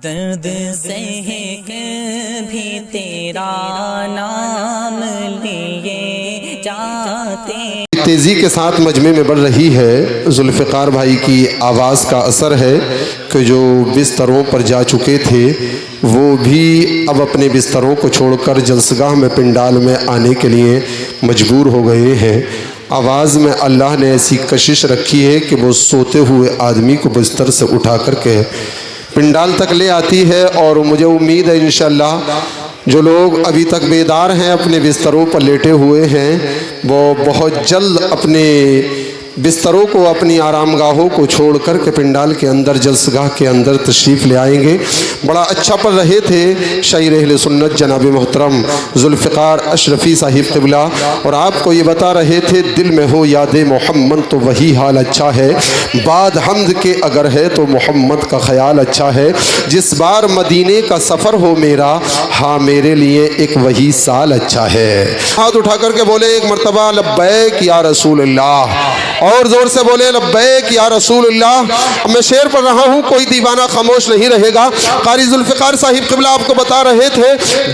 درد سہ بھی تیرا نام لیے جاتے. تیزی کے ساتھ مجمع میں بڑھ رہی ہے. ذوالفقار بھائی کی آواز کا اثر ہے کہ جو بستروں پر جا چکے تھے وہ بھی اب اپنے بستروں کو چھوڑ کر جلسگاہ میں پنڈال میں آنے کے لیے مجبور ہو گئے ہیں. آواز میں اللہ نے ایسی کشش رکھی ہے کہ وہ سوتے ہوئے آدمی کو بستر سے اٹھا کر کے پنڈال تک لے آتی ہے. اور مجھے امید ہے انشاءاللہ جو لوگ ابھی تک بیدار ہیں اپنے بستروں پر لیٹے ہوئے ہیں وہ بہت جلد اپنے بستروں کو اپنی آرام گاہوں کو چھوڑ کر کے پنڈال کے اندر جلسگاہ کے اندر تشریف لے آئیں گے. بڑا اچھا پڑھ رہے تھے شاعر اہل سنت جناب محترم ذوالفقار اشرفی صاحب قبلہ، اور آپ کو یہ بتا رہے تھے دل میں ہو یاد محمد تو وہی حال اچھا ہے، بعد حمد کے اگر ہے تو محمد کا خیال اچھا ہے، جس بار مدینے کا سفر ہو میرا ہاں میرے لیے ایک وہی سال اچھا ہے. ہاتھ اٹھا کر کے بولے ایک مرتبہ لبیک یا رسول اللہ، اور زور سے بولے لبیک یا رسول اللہ. میں شعر پڑھ رہا ہوں، کوئی دیوانہ خاموش نہیں رہے گا. قاری ذوالفقار صاحب قبلہ آپ کو بتا رہے تھے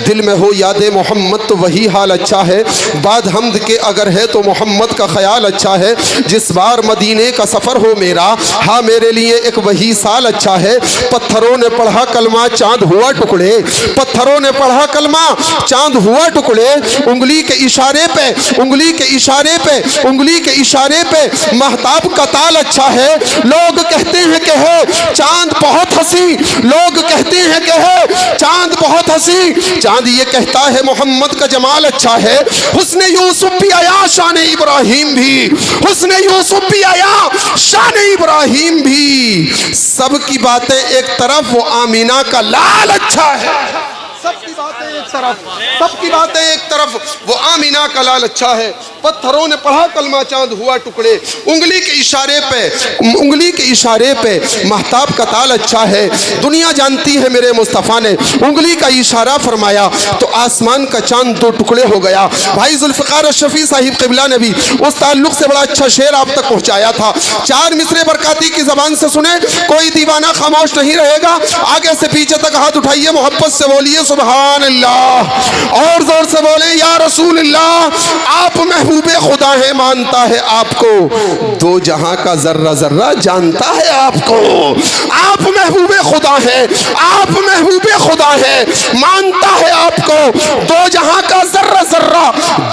دل میں ہو یاد محمد تو وہی حال اچھا ہے، بعد حمد کے اگر ہے تو محمد کا خیال اچھا ہے، جس بار مدینے کا سفر ہو میرا ہاں میرے لیے ایک وہی سال اچھا ہے. پتھروں نے پڑھا کلمہ چاند ہوا ٹکڑے، پتھروں نے پڑھا کلمہ چاند ہوا ٹکڑے، انگلی کے اشارے پہ انگلی کے اشارے پہ انگلی کے اشارے پہ مہتاب کا تال اچھا ہے. لوگ کہتے ہیں کہ ہے چاند بہت ہنسی، لوگ کہتے ہیں کہ ہے چاند بہت ہنسی، چاند یہ کہتا ہے محمد کا جمال اچھا ہے. حسن یوسف بھی آیا شان ابراہیم بھی، حسن یوسف بھی آیا شان ابراہیم بھی، سب کی باتیں ایک طرف وہ آمینہ کا لال اچھا ہے. سب کی باتیں ایک طرف، سب کی باتیں ایک طرف وہ آمینہ کا لال اچھا ہے. پتھروں نے پڑھا کلمہ چاند ہوا ٹکڑے، انگلی کے اشارے پہ انگلی کے اشارے پہ مہتاب کا تال اچھا ہے. دنیا جانتی ہے میرے مصطفیٰ نے انگلی کا اشارہ فرمایا تو آسمان کا چاند دو ٹکڑے ہو گیا. بھائی ذوالفقار اشرفی صاحب قبلہ نے بھی اس تعلق سے بڑا اچھا شعر آپ تک پہنچایا تھا. چار مصرے برکاتی کی زبان سے سنیں، کوئی دیوانہ خاموش نہیں رہے گا. آگے سے پیچھے تک ہاتھ اٹھائیے، محبت سے بولیے سبحان اللہ، اور زور سے بولیں یا رسول اللہ. آپ محبوب خدا ہے، مانتا ہے آپ کو دو جہاں کا ذرہ ذرہ جانتا ہے آپ کو. آپ محبوب خدا ہے، آپ محبوب خدا ہے، مانتا ہے آپ کو دو جہاں کا ذرہ ذرہ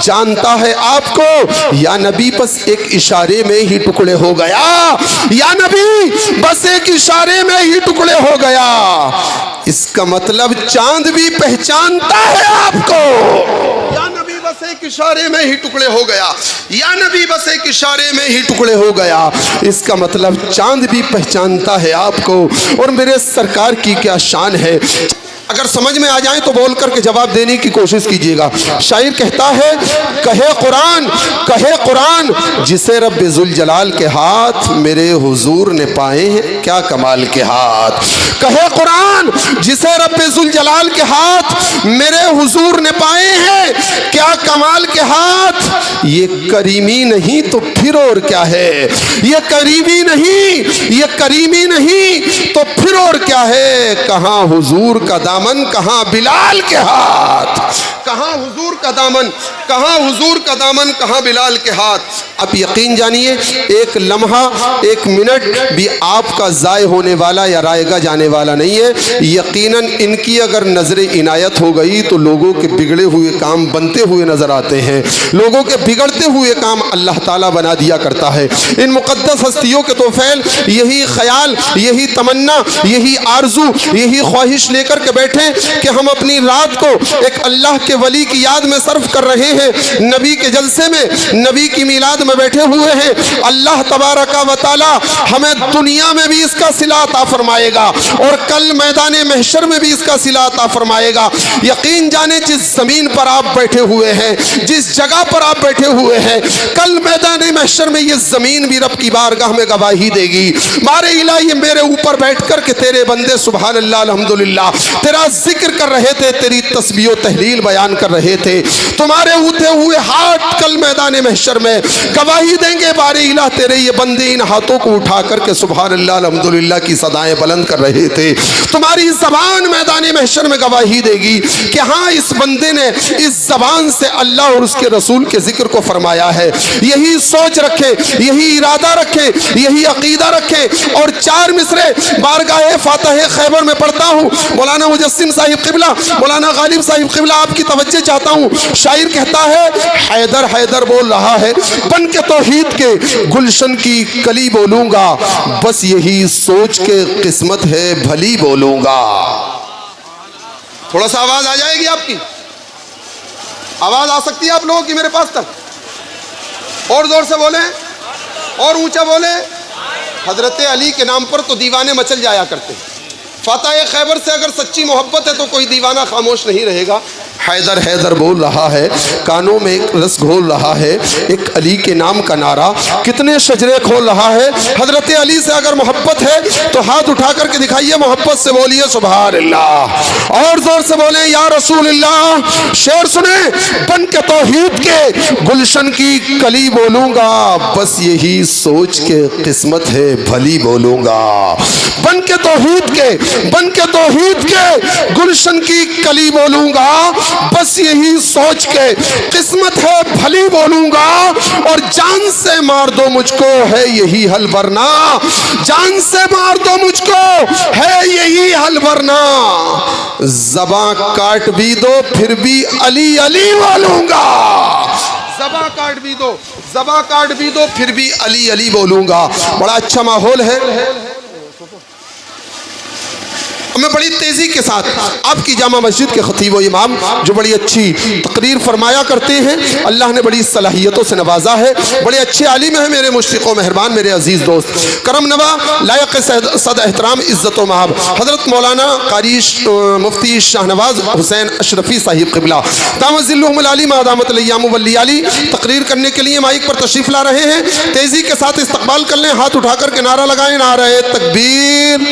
جانتا ہے آپ کو. یا نبی بس ایک اشارے میں ہی ٹکڑے ہو گیا، یا نبی بس ایک اشارے میں ہی ٹکڑے ہو گیا. اس کا مطلب چاند بھی پہچانتا ہے آپ کو. یا نبی بس ایک اشارے میں ہی ٹکڑے ہو گیا، یا نبی بس ایک اشارے میں ہی ٹکڑے ہو گیا. اس کا مطلب چاند بھی پہچانتا ہے آپ کو. اور میرے سرکار کی کیا شان ہے، اگر سمجھ میں آ جائیں تو بول کر کے جواب دینے کی کوشش کیجیے گا. شاعر کہتا ہے کہے قرآن جسے رب ذوالجلال کے ہاتھ میرے حضور نے پائے ہیں کیا کمال کے ہاتھ. کہے قرآن جسے رب ذوالجلال کے ہاتھ میرے حضور نے پائے ہیں کیا کمال کے ہاتھ. یہ کریمی نہیں تو پھر اور کیا ہے، یہ کریمی نہیں، یہ کریمی نہیں تو پھر اور کیا ہے. کہاں حضور کا دامن، کہاں بلال کے ہاتھ، کہاں حضور کا دامن، کہاں حضور کا دامن، کہاں بلال کے ہاتھ. اب یقین جانیے ایک لمحہ ایک منٹ بھی آپ کا ضائع ہونے والا یا رائے گا جانے والا نہیں ہے. یقیناً ان کی اگر نظر عنایت ہو گئی تو لوگوں کے بگڑے ہوئے کام بنتے ہوئے نظر آتے ہیں، لوگوں کے بگڑتے ہوئے کام اللہ تعالیٰ بنا دیا کرتا ہے. ان مقدس ہستیوں کے توفیل یہی خیال، یہی تمنا، یہی آرزو، یہی خواہش لے کر کے بیٹھے کہ ہم اپنی رات کو ایک اللہ کے ولی کی یاد میں صرف کر رہے ہیں، نبی کے جلسے میں، نبی کی میلاد میں بیٹھے ہوئے ہیں. اللہ تبارک و تعالی ہمیں دنیا میں بھی اس کا صلہ عطا فرمائے گا اور کل میدان محشر میں بھی اس کا صلہ عطا فرمائے گا. یقین جانے جس زمین پر آپ بیٹھے ہوئے ہیں، جس جگہ پر آپ بیٹھے ہوئے ہیں، کل میدان محشر میں یہ زمین بھی رب کی بارگاہ میں گواہی دے گی. مارے الہی میرے اوپر بیٹھ کر کے تیرے بندے سبحان اللہ الحمدللہ تیرا ذکر کر رہے تھے، تیری تسبیح و تحلیل بیان بیان کر رہے تھے، تمہارے اٹھے ہوئے ہاتھ کل میدان محشر میں گواہی دیں گے باری الہ تیرے یہ بندے ان ہاتھوں کو اٹھا کر کے سبحان اللہ الحمدللہ کی صدائیں بلند کر رہے تھے، تمہاری زبان میدان محشر میں گواہی دے گی کہ ہاں اس بندے نے اس زبان سے اللہ اور اس کے رسول کے ذکر کو فرمایا ہے۔ یہی سوچ رکھے، یہی ارادہ رکھے، یہی عقیدہ رکھے۔ اور 4 مصرے بارگاہ فاتح خیبر میں پڑھتا ہوں، مولانا مجسم صاحب قبلہ، مولانا غالب صاحب قبلہ آپ کی توجہ چاہتا ہوں۔ شاعر کہتا ہے حیدر حیدر بول رہا ہے، بن کے توحید کے گلشن کی کلی بولوں گا، بس یہی سوچ کے قسمت ہے بھلی بولوں گا۔ تھوڑا سا آواز آ جائے گی آپ کی، آواز آ سکتی ہے آپ لوگوں کی میرے پاس تک؟ اور زور سے بولیں، اور اونچا بولیں۔ حضرت علی کے نام پر تو دیوانے مچل جایا کرتے ہیں۔ فاتح خیبر سے اگر سچی محبت ہے تو کوئی دیوانہ خاموش نہیں رہے گا۔ حیدر حیدر بول رہا ہے، کانوں میں ایک رس گھول رہا ہے، ایک علی کے نام کا نعرہ کتنے شجرے کھول رہا ہے۔ حضرت علی سے اگر محبت ہے تو ہاتھ اٹھا کر کے دکھائیے، محبت سے بولیے سبحان اللہ، اور زور سے بولیں یا رسول اللہ۔ شعر سنیں، بن کے توحید کے گلشن کی کلی بولوں گا، بس یہی سوچ کے قسمت ہے بھلی بولوں گا۔ بن کے توحید کے، بن کے توحید کے گلشن کی کلی بولوں گا، بس یہی سوچ کے قسمت ہے بھلی بولوں گا۔ اور جان سے مار دو مجھ کو ہے یہی حل ورنہ، جان سے مار دو مجھ کو ہے یہی حل ورنہ، زباں کاٹ بھی دو پھر بھی علی علی بولوں گا۔ زباں کاٹ بھی دو، زباں کاٹ بھی دو پھر بھی علی علی بولوں گا۔ بڑا اچھا ماحول ہے۔ میں بڑی تیزی کے ساتھ آپ کی جامع مسجد کے خطیب و امام جو بڑی اچھی تقریر فرمایا کرتے ہیں، اللہ نے بڑی صلاحیتوں سے نوازا ہے، بڑے اچھے عالم ہیں میرے مشفق و مہربان، میرے عزیز دوست، کرم نوا، لائق صد احترام، عزت و مآب، حضرت مولانا قاری مفتی شاہ نواز حسین اشرفی صاحب قبلہ دامت ظلہم العالی ما دامت الایام ولی علی تقریر کرنے کے لیے مائک پر تشریف لا رہے ہیں۔ تیزی کے ساتھ استقبال کر لیں، ہاتھ اٹھا کر کے نعرہ لگائیں، نعرہ تکبیر۔